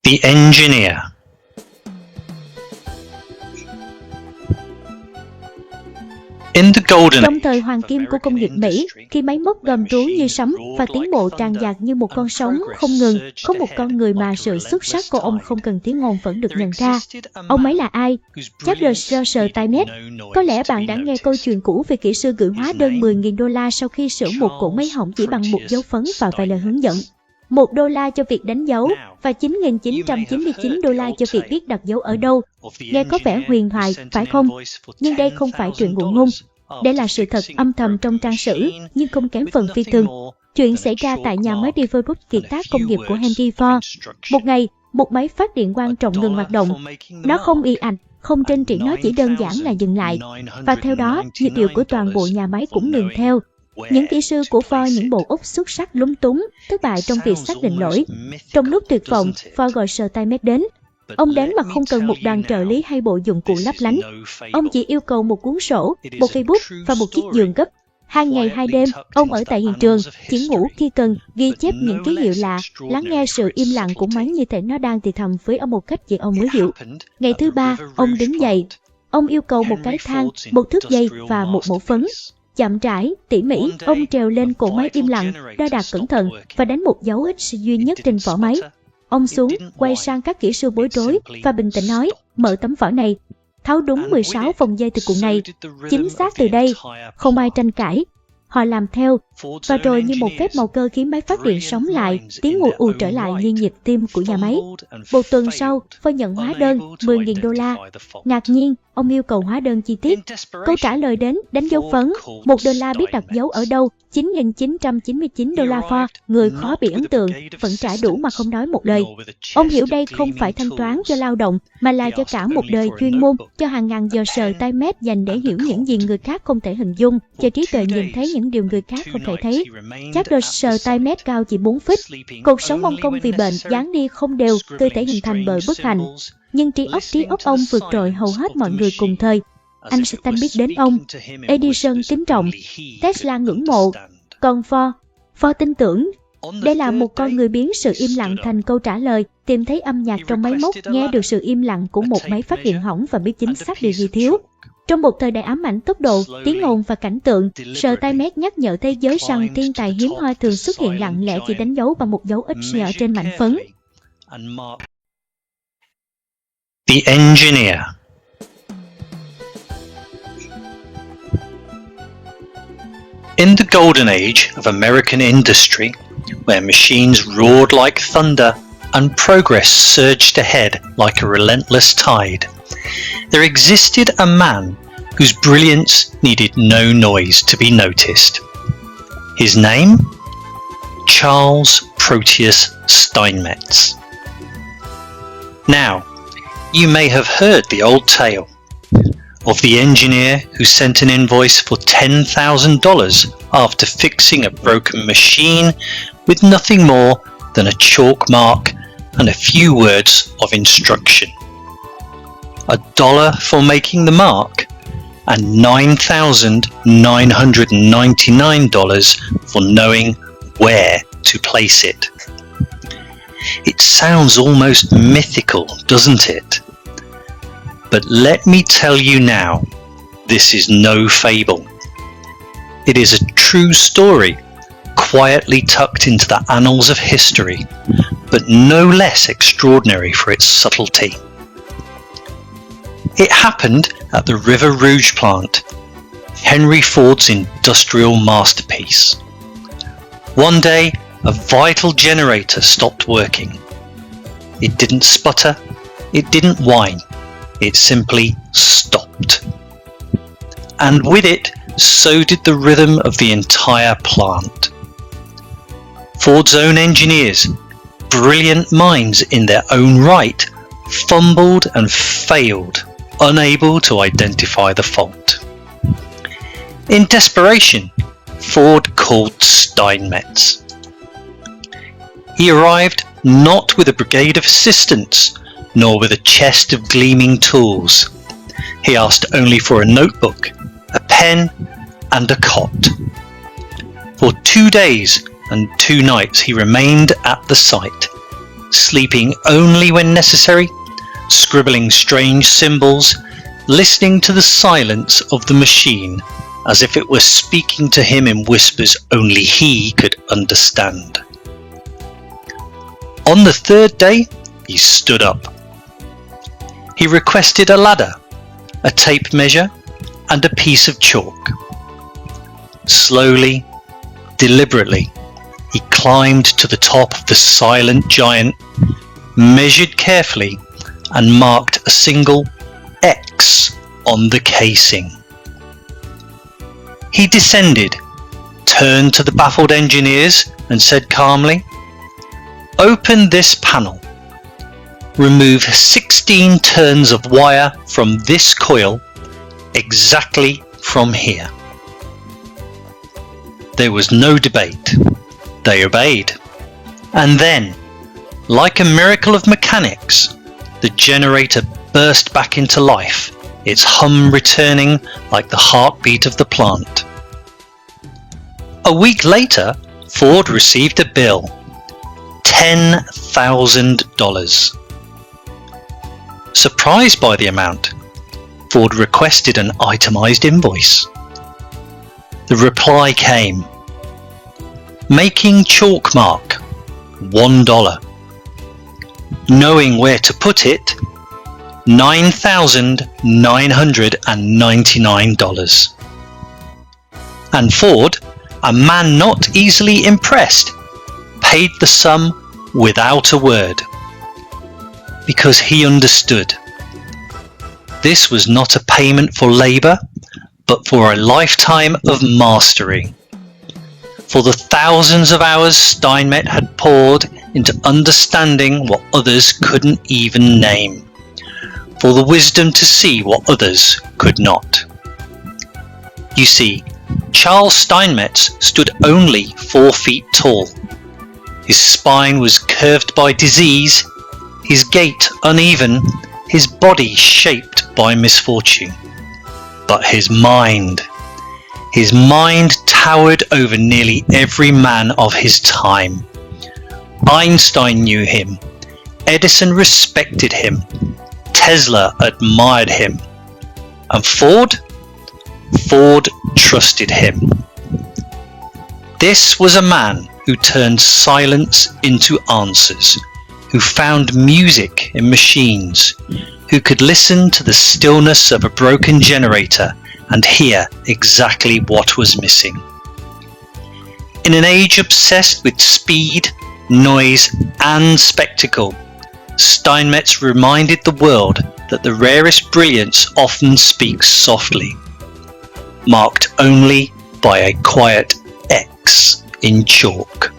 The engineer. In the golden Trong thời hoàng kim của công nghiệp Mỹ, khi máy móc gầm rú như sấm và tiến bộ tràn dạt như một con sóng không ngừng, có một con người mà sự xuất sắc của ông không cần tiếng ồn vẫn được nhận ra. Ông ấy là ai? Chắc là tay mét. Có lẽ bạn đã nghe câu chuyện cũ về kỹ sư gửi hóa đơn 10.000 đô la sau khi sửa một cỗ máy hỏng chỉ bằng một dấu phấn và vài lời hướng dẫn. $1 cho việc đánh dấu và 9.999 đô la cho việc biết đặt dấu ở đâu. Nghe có vẻ huyền thoại, phải không? Nhưng đây không phải chuyện ngụ ngôn. Đây là sự thật âm thầm trong trang sử, nhưng không kém phần phi thường. Chuyện xảy ra tại nhà máy River Rouge kiệt tác công nghiệp của Henry Ford. Một ngày, một máy phát điện quan trọng ngừng hoạt động. Nó không ì ạch, không trên triển, nó chỉ đơn giản là dừng lại. Và theo đó, nhịp điệu của toàn bộ nhà máy cũng ngừng theo. Những kỹ sư của Ford, những bộ óc xuất sắc lúng túng, thất bại trong việc xác định lỗi. Trong lúc tuyệt vọng, Ford gọi tay mét đến. Ông đến mà không cần một đoàn trợ lý hay bộ dụng cụ lấp lánh. Ông chỉ yêu cầu một cuốn sổ, một cây bút và một chiếc giường gấp. 2 ngày 2 đêm, ông ở tại hiện trường, chỉ ngủ khi cần, ghi chép những ký hiệu lạ, lắng nghe sự im lặng của máy như thể nó đang thì thầm với ông một cách chỉ ông mới hiểu. Ngày thứ 3, ông đứng dậy. Ông yêu cầu một cái thang, một thước dây và một mẫu phấn. Chậm rãi, tỉ mỉ, ông trèo lên cỗ máy im lặng, đo đạc cẩn thận và đánh một dấu X duy nhất trên vỏ máy. Ông xuống, quay sang các kỹ sư bối rối và bình tĩnh nói, mở tấm vỏ này, tháo đúng 16 vòng dây từ cuộn này, chính xác từ đây, không ai tranh cãi. Họ làm theo, và rồi như một phép màu cơ khiến máy phát điện sống lại, tiếng ù ù trở lại như nhịp tim của nhà máy. Một tuần sau, Ford nhận hóa đơn 10.000 đô la. Ngạc nhiên, ông yêu cầu hóa đơn chi tiết. Câu trả lời đến, đánh dấu phấn, $1 biết đặt dấu ở đâu, 9.999 đô la. Ford, người khó bị ấn tượng, vẫn trả đủ mà không nói một lời. Ông hiểu đây không phải thanh toán cho lao động, mà là cho cả một đời chuyên môn, cho hàng ngàn giờ sờ tay mét dành để hiểu những gì người khác không thể hình dung, cho trí tuệ nhìn thấy những điều người khác không thể thấy. Chắc sờ tay mét cao chỉ 4 feet. Cuộc sống ông công vì bệnh, dáng đi không đều, cơ thể hình thành bởi bất hạnh. Nhưng trí óc ông vượt trội hầu hết mọi người cùng thời. Einstein biết đến ông, Edison kính trọng, Tesla ngưỡng mộ, còn Ford tin tưởng. Đây là một con người biến sự im lặng thành câu trả lời, tìm thấy âm nhạc trong máy móc, nghe được sự im lặng của một máy phát điện hỏng và biết chính xác điều gì thiếu. Trong một thời đại ám ảnh tốc độ, tiếng ồn và cảnh tượng, tay mét nhắc nhở thế giới rằng thiên tài hiếm hoi thường xuất hiện lặng lẽ chỉ đánh dấu bằng một dấu X ở trên mảnh phấn. The engineer. In the golden age of American industry, where machines roared like thunder and progress surged ahead like a relentless tide, there existed a man whose brilliance needed no noise to be noticed. His name? Charles Proteus Steinmetz. Now, you may have heard the old tale of the engineer who sent an invoice for $10,000 after fixing a broken machine with nothing more than a chalk mark and a few words of instruction. $1 for making the mark and $9,999 for knowing where to place it. It sounds almost mythical, doesn't it? But let me tell you now, this is no fable. It is a true story, quietly tucked into the annals of history, but no less extraordinary for its subtlety. It happened at the River Rouge Plant, Henry Ford's industrial masterpiece. One day, a vital generator stopped working. It didn't sputter, it didn't whine, it simply stopped. And with it, so did the rhythm of the entire plant. Ford's own engineers, brilliant minds in their own right, fumbled and failed, unable to identify the fault. In desperation, Ford called Steinmetz. He arrived not with a brigade of assistants, nor with a chest of gleaming tools. He asked only for a notebook, a pen, and a cot. For 2 days and 2 nights he remained at the site, sleeping only when necessary, scribbling strange symbols, listening to the silence of the machine as if it were speaking to him in whispers only he could understand. On the third day, he stood up. He requested a ladder, a tape measure, and a piece of chalk. Slowly, deliberately, he climbed to the top of the silent giant, measured carefully, and marked a single X on the casing. He descended, turned to the baffled engineers, and said calmly, "Open this panel. Remove 16 turns of wire from this coil, exactly from here." There was no debate. They obeyed. And then, like a miracle of mechanics, the generator burst back into life, its hum returning like the heartbeat of the plant. A week later, Ford received a bill. $10,000. Surprised by the amount, Ford requested an itemized invoice. The reply came. Making chalk mark, $1. Knowing where to put it, $9,999. And Ford, a man not easily impressed, paid the sum without a word, because he understood. This was not a payment for labour, but for a lifetime of mastery. For the thousands of hours Steinmetz had poured into understanding what others couldn't even name. For the wisdom to see what others could not. You see, Charles Steinmetz stood only 4 feet tall. His spine was curved by disease, his gait uneven, his body shaped by misfortune. But his mind towered over nearly every man of his time. Einstein knew him, Edison respected him, Tesla admired him, and Ford trusted him. This was a man who turned silence into answers, who found music in machines, who could listen to the stillness of a broken generator and hear exactly what was missing. In an age obsessed with speed, noise, and spectacle, Steinmetz reminded the world that the rarest brilliance often speaks softly, marked only by a quiet X in chalk.